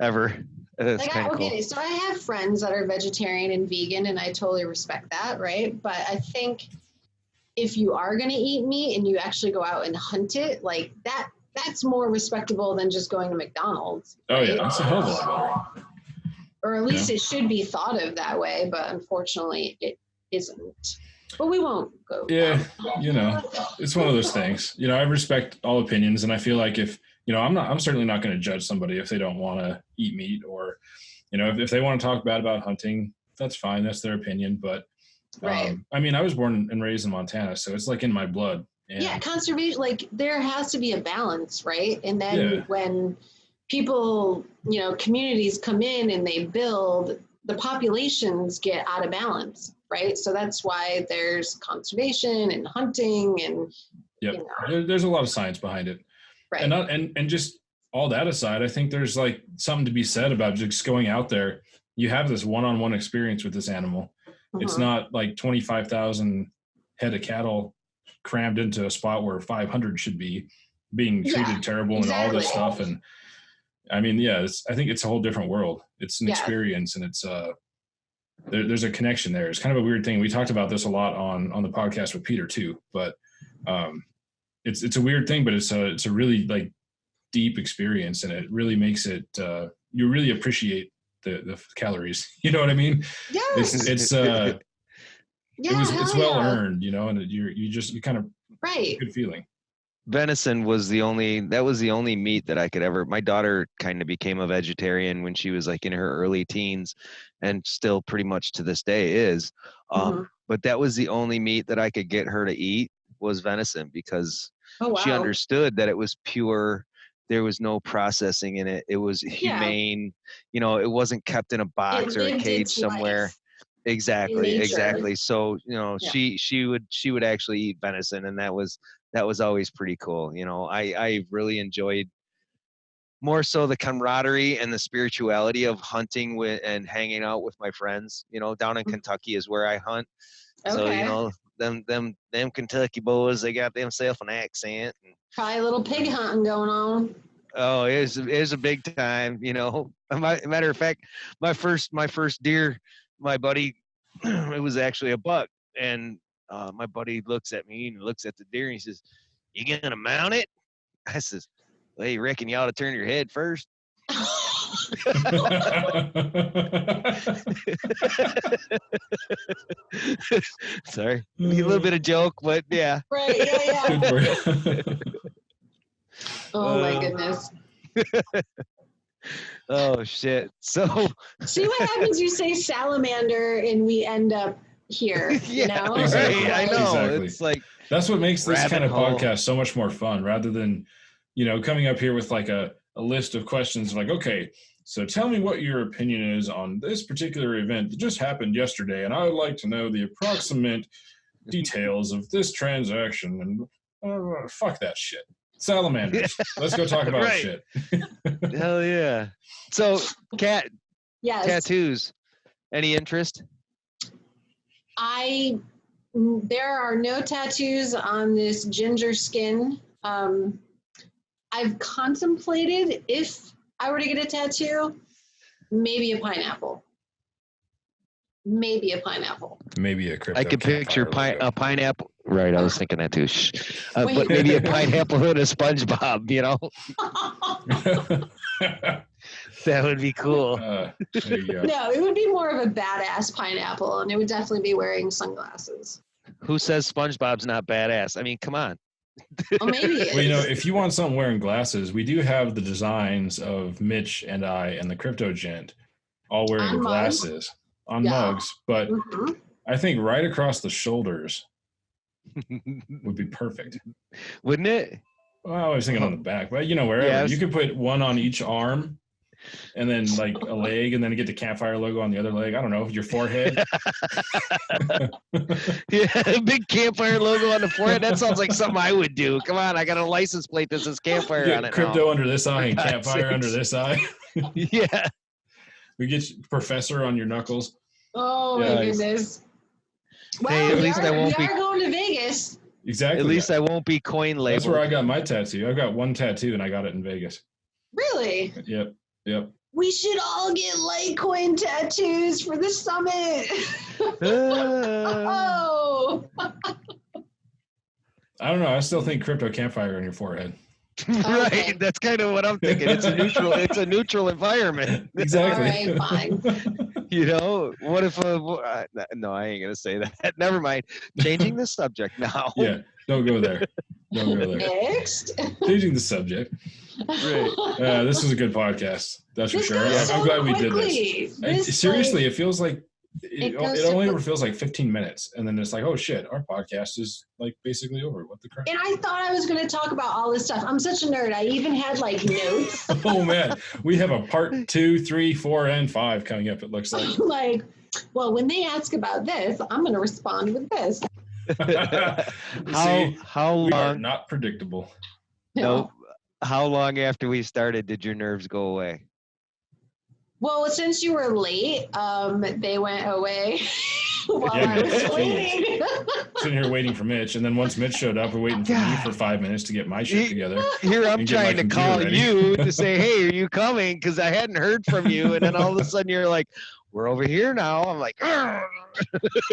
ever. That's kind of cool. So I have friends that are vegetarian and vegan, and I totally respect that, right? But I think if you are going to eat meat and you actually go out and hunt it, like that's more respectable than just going to McDonald's. Oh yeah, that's a hell of a lot better. Or at least it should be thought of that way, but unfortunately it isn't. But we won't go. Yeah, it's one of those things. I respect all opinions, and I feel like if I'm certainly not going to judge somebody if they don't want to eat meat, or if they want to talk bad about hunting, that's fine. That's their opinion. But right. I mean, I was born and raised in Montana, so it's like in my blood. And conservation, like there has to be a balance, right? And then when people, communities come in and they build, the populations get out of balance, right? So that's why there's conservation and hunting and there's a lot of science behind it. Right. And just all that aside, I think there's like something to be said about just going out there. You have this one-on-one experience with this animal. Mm-hmm. It's not like 25,000 head of cattle crammed into a spot where 500 should be being treated terrible and all this stuff. And I mean, I think it's a whole different world. It's an experience, and it's there's a connection there. It's kind of a weird thing. We talked about this a lot on the podcast with Peter too, but it's a weird thing, but it's a really like deep experience, and it really makes it you really appreciate the calories. You know what I mean? Yes. It's well earned, and you kind of good feeling. Venison was the only meat that I could ever. My daughter kind of became a vegetarian when she was like in her early teens, and still pretty much to this day is. But that was the only meat that I could get her to eat was venison, because she understood that it was pure there was no processing in it. It was humane. You know, it wasn't kept in a box or a cage somewhere. Life. Exactly. So, you know, she would actually eat venison, and that was always pretty cool. You know, I really enjoyed more so the camaraderie and the spirituality of hunting with and hanging out with my friends. You know, down in Kentucky is where I hunt. Okay. So, you know, them Kentucky boys, they got themselves an accent. And, probably a little pig hunting going on. Oh, it was a big time, you know. Matter of fact, my first deer, my buddy, it was actually a buck, and my buddy looks at me and looks at the deer and he says, "You gonna mount it?" I says, "Well, you reckon you ought to turn your head first?" Sorry, a little bit of joke, but yeah. Right, yeah. Oh my goodness. Oh shit. So see what happens, you say salamander and we end up here. You know? Exactly. Right, I know. Exactly. It's like that's what makes this kind of podcast so much more fun, rather than, you know, coming up here with like a list of questions like, okay, so tell me what your opinion is on this particular event that just happened yesterday, and I would like to know the approximate details of this transaction, and fuck that shit. Salamanders. Let's go talk about shit. Hell yeah. So, Kat, yes. Tattoos. Any interest? There are no tattoos on this ginger skin. I've contemplated, if I were to get a tattoo, maybe a pineapple. Maybe a crypto. I could picture a pineapple. Right, I was thinking that too. But maybe a pineapple and a SpongeBob, you know? That would be cool. There you go. No, it would be more of a badass pineapple, and it would definitely be wearing sunglasses. Who says SpongeBob's not badass? I mean, come on. Well, maybe it is. Well, you know, if you want someone wearing glasses, we do have the designs of Mitch and I and the Crypto Gent all wearing glasses on mugs, but I think right across the shoulders would be perfect. Wouldn't it? Well, I was thinking on the back, but you know, wherever. Yes. You could put one on each arm and then like a leg, and then get the Campfire logo on the other leg. I don't know, your forehead. Yeah, big Campfire logo on the forehead. That sounds like something I would do. Come on, I got a license plate that says Campfire on it. Crypto now. Under this eye and Campfire under this eye. Yeah. We get Professor on your knuckles. Oh my goodness. Well, hey, at least I won't be going to Vegas. Exactly. At least I won't be coin labeled. That's where I got my tattoo. I've got one tattoo and I got it in Vegas. Really? Yep. We should all get Litecoin tattoos for the summit. Oh. I don't know. I still think Crypto Campfire on your forehead. Right. Okay. That's kind of what I'm thinking. It's a neutral environment. Exactly. All right, fine. You know, what if no, I ain't gonna say that. Never mind. Changing the subject now. Yeah, don't go there. Next. Changing the subject. Right. This was a good podcast. That's for sure. I'm glad we did this. Seriously, it feels like it only ever feels like 15 minutes, and then it's like, oh shit, our podcast is like basically over. What the crap? And I thought I was going to talk about all this stuff. I'm such a nerd. I even had like notes. Oh man, we have a part 2, 3, 4, and 5 coming up. It looks like. Like, well, when they ask about this, I'm going to respond with this. How long? We are not predictable. No. How long after we started did your nerves go away? Well, since you were late, they went away while I was waiting. Sitting here waiting for Mitch, and then once Mitch showed up, we're waiting for me for 5 minutes to get my shit together. Here I'm trying to call you to say, hey, are you coming? Because I hadn't heard from you, and then all of a sudden you're like, we're over here now. I'm like,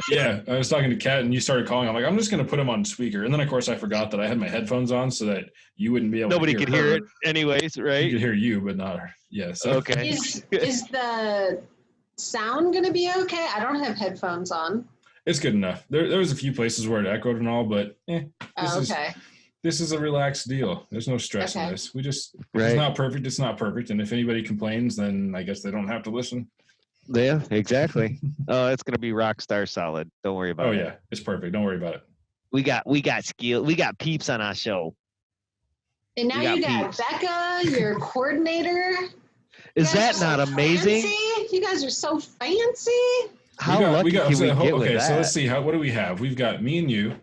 yeah, I was talking to Kat, and you started calling. I'm like, I'm just going to put him on speaker. And then, of course, I forgot that I had my headphones on so that you wouldn't be able Nobody to hear could hear it anyways, right? You could hear you, but not her. Yeah. So. Okay. Is the sound going to be okay? I don't have headphones on. It's good enough. There was a few places where it echoed and all, but this is a relaxed deal. There's no stress in this. We just, it's not perfect. It's not perfect. And if anybody complains, then I guess they don't have to listen. Yeah, exactly. It's gonna be rock star solid. Don't worry about it. Oh yeah, it's perfect. Don't worry about it. We got skill. We got peeps on our show. And now you got Becca, your coordinator. Is that not amazing? You guys are so fancy. How lucky can we get with that? So let's see. What do we have? We've got me and you.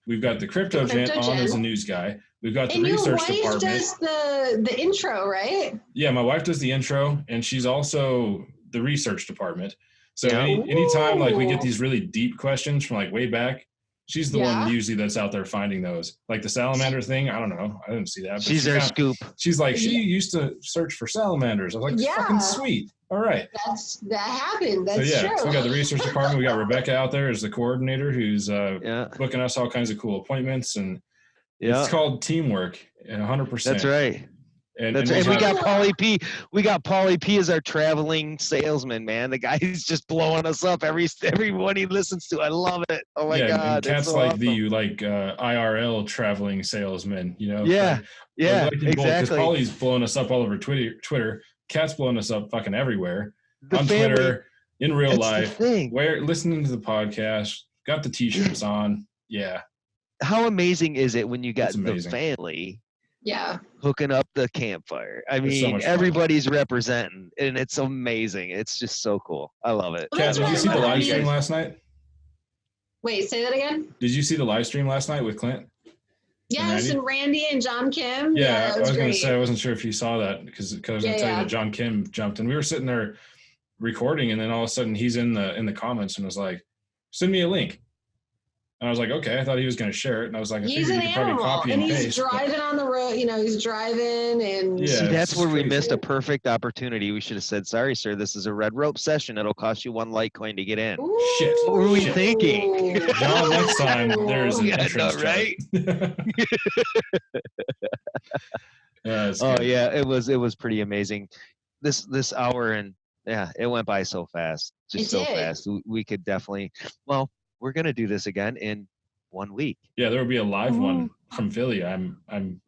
We've got the crypto gent on as a news guy. We've got the research department. And your wife does the intro, right? Yeah, my wife does the intro, and she's also the research department. So anytime like we get these really deep questions from like way back, she's the one usually that's out there finding those. Like the salamander thing, I don't know. I didn't see that. She's our scoop. She's like, she used to search for salamanders. I was like, fucking sweet. All right. That happened. That's true. So we got the research department. We got Rebecca out there as the coordinator who's booking us all kinds of cool appointments. And it's called teamwork, 100%. That's right. And we got Paulie P. We got Paulie P as our traveling salesman, man. The guy's just blowing us up everyone he listens to. I love it. Oh my god. And Cat's so awesome. IRL traveling salesman, you know? Yeah. Exactly. Because Paulie's blowing us up all over Twitter. Cat's blowing us up fucking everywhere. On family, Twitter, in real life. Listening to the podcast, got the t-shirts on. Yeah. How amazing is it when you got the family hooking up the campfire? I mean, everybody's representing, and it's amazing. It's just so cool. I love it. Kat, did you see the live stream last night? Wait, say that again? Did you see the live stream last night with Clint? Yes, and Randy and John Kim. Yeah, I was going to say, I wasn't sure if you saw that because I was going to tell you that John Kim jumped, and we were sitting there recording, and then all of a sudden he's in the comments and was like, "Send me a link." And I was like, okay. I thought he was going to share it, and I was like, he's an animal, and he's driving on the road. You know, he's driving, and see, that's where we missed a perfect opportunity. We should have said, "Sorry, sir, this is a red rope session. It'll cost you 1 Litecoin to get in." Ooh. Shit. What were we thinking? John, next time there's an entrance, right? It was pretty amazing. This hour, and it went by so fast, fast. We could definitely. Well, we're gonna do this again in 1 week. Yeah, there will be a live one from Philly. I'm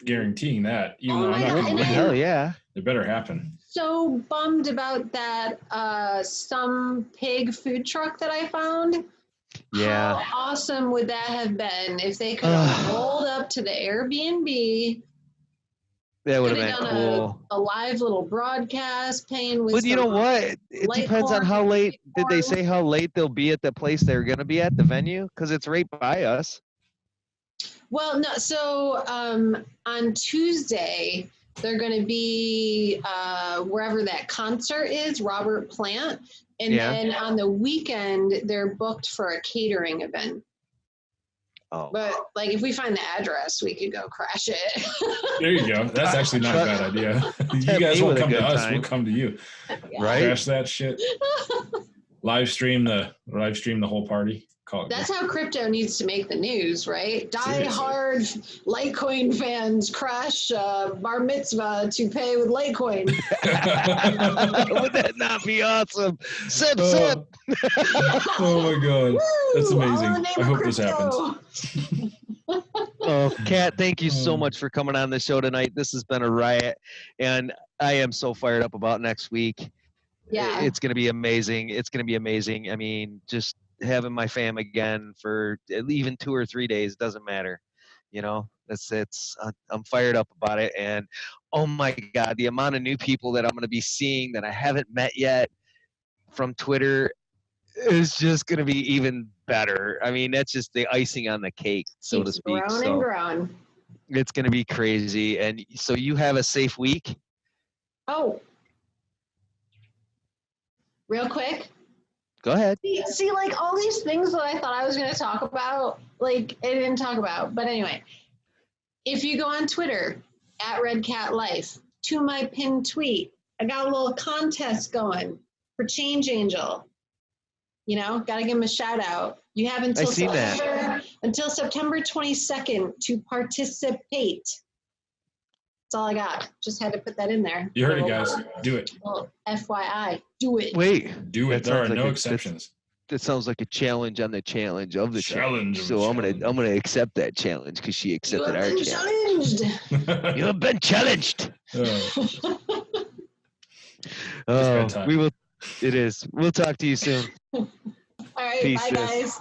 guaranteeing that. Even though I'm not gonna hell yeah, it better happen. So bummed about that some pig food truck that I found. Yeah. How awesome would that have been if they could have rolled up to the Airbnb? That would have been cool. A live little broadcast paying with. But you know what? It depends on how late. Did they say how late they'll be at the place they're going to be at, the venue? Because it's right by us. Well, no. So on Tuesday, they're going to be wherever that concert is, Robert Plant. And then on the weekend, they're booked for a catering event. Oh. But like, if we find the address, we could go crash it. There you go. That's actually not a bad idea. You guys won't come to us. We'll come to you. Right? Crash that shit. Live stream the whole party. That's how crypto needs to make the news, right? Die-hard Litecoin fans crash bar mitzvah to pay with Litecoin. Would that not be awesome? Sip. Oh my god, that's amazing. I hope this happens. Oh, Kat, thank you so much for coming on the show tonight. This has been a riot, and I am so fired up about next week. Yeah, it's going to be amazing. I mean, just having my fam again for even 2 or 3 days doesn't matter. You know, I'm fired up about it. And oh my God, the amount of new people that I'm going to be seeing that I haven't met yet from Twitter is just going to be even better. I mean, that's just the icing on the cake, so to speak. Grown. It's going to be crazy. And so you have a safe week. Oh, real quick. Go ahead. See, like all these things that I thought I was going to talk about, like I didn't talk about. But anyway, if you go on Twitter @RedCatLife, to my pinned tweet, I got a little contest going for Change Angel. You know, got to give him a shout out. You have until September 22nd to participate. That's all I got. Just had to put that in there. You heard it, guys. Do it. Well, FYI, do it. Wait. Do it. There are no exceptions. That sounds like a challenge on the challenge of the challenge. So I'm gonna accept that challenge because she accepted our challenge. You have been challenged. We will. It is. We'll talk to you soon. All right. Peace, bye, guys.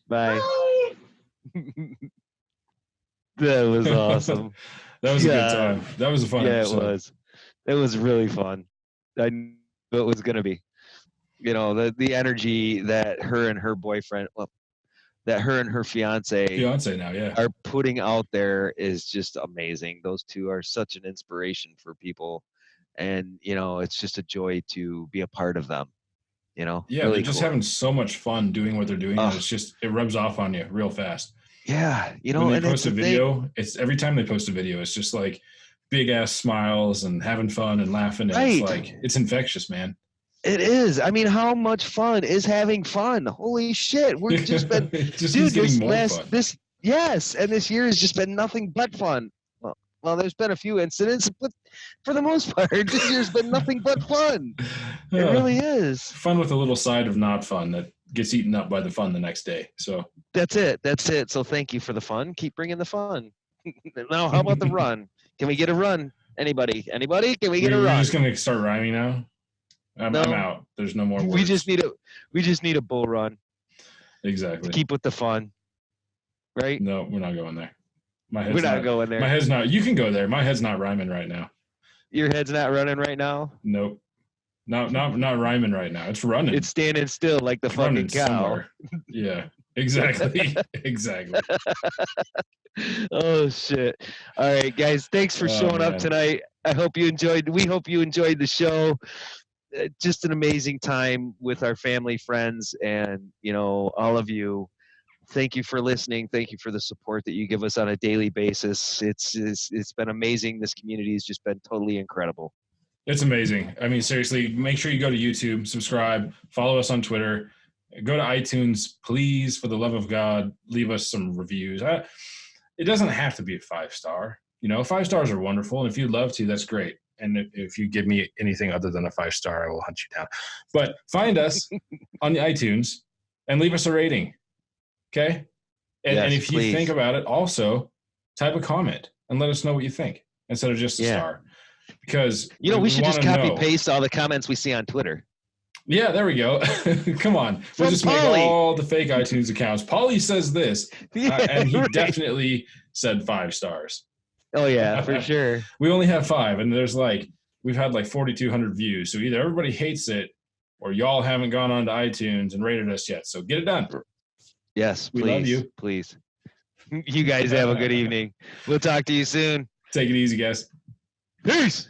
Bye. That was awesome. That was a good time. That was a fun episode. Yeah, it was. It was really fun. I knew it was going to be. The energy that her and her boyfriend, that her and her fiance now, yeah, are putting out there is just amazing. Those two are such an inspiration for people, and it's just a joy to be a part of them. Yeah, really they're just having so much fun doing what they're doing. And it rubs off on you real fast. Yeah, when they post a video, it's every time they post a video, it's just like big ass smiles and having fun and laughing. And it's like it's infectious, man. It is. I mean, how much fun is having fun? Holy shit. We've just been yes, and this year has just been nothing but fun. Well, there's been a few incidents, but for the most part, this year's been nothing but fun. It really is. Fun with a little side of not fun that gets eaten up by the fun the next day. So that's it. So thank you for the fun. Keep bringing the fun. Now, how about the run? Can we get a run? Anybody? Can we get a run? We're just gonna start rhyming now. I'm out. There's no more words. We just need a bull run. Exactly. To keep with the fun. Right? No, we're not going there. We're not going there. My head's not. You can go there. My head's not rhyming right now. Your head's not running right now? Nope. Not rhyming right now. It's running. It's standing still like the fucking cow. Somewhere. Yeah. Exactly. Exactly. Oh shit. All right, guys. Thanks for showing up tonight. We hope you enjoyed the show. Just an amazing time with our family, friends, and all of you. Thank you for listening. Thank you for the support that you give us on a daily basis. It's been amazing. This community has just been totally incredible. It's amazing. I mean, seriously, make sure you go to YouTube, subscribe, follow us on Twitter, go to iTunes, please, for the love of God, leave us some reviews. It doesn't have to be a 5-star. 5 stars are wonderful, and if you'd love to, that's great. And if you give me anything other than a 5-star, I will hunt you down. But find us on the iTunes and leave us a rating. Okay? And if you think about it, also type a comment and let us know what you think instead of just a star. Because we should just copy paste all the comments we see on Twitter. Yeah, there we go. Come on. We'll just make all the fake iTunes accounts. Paulie says this, and he definitely said 5 stars. Oh, yeah, for sure. We only have 5, and we've had like 4,200 views. So either everybody hates it or y'all haven't gone on to iTunes and rated us yet. So get it done. Yes, please. We love you. Please. You guys have a good evening. We'll talk to you soon. Take it easy, guys. Peace.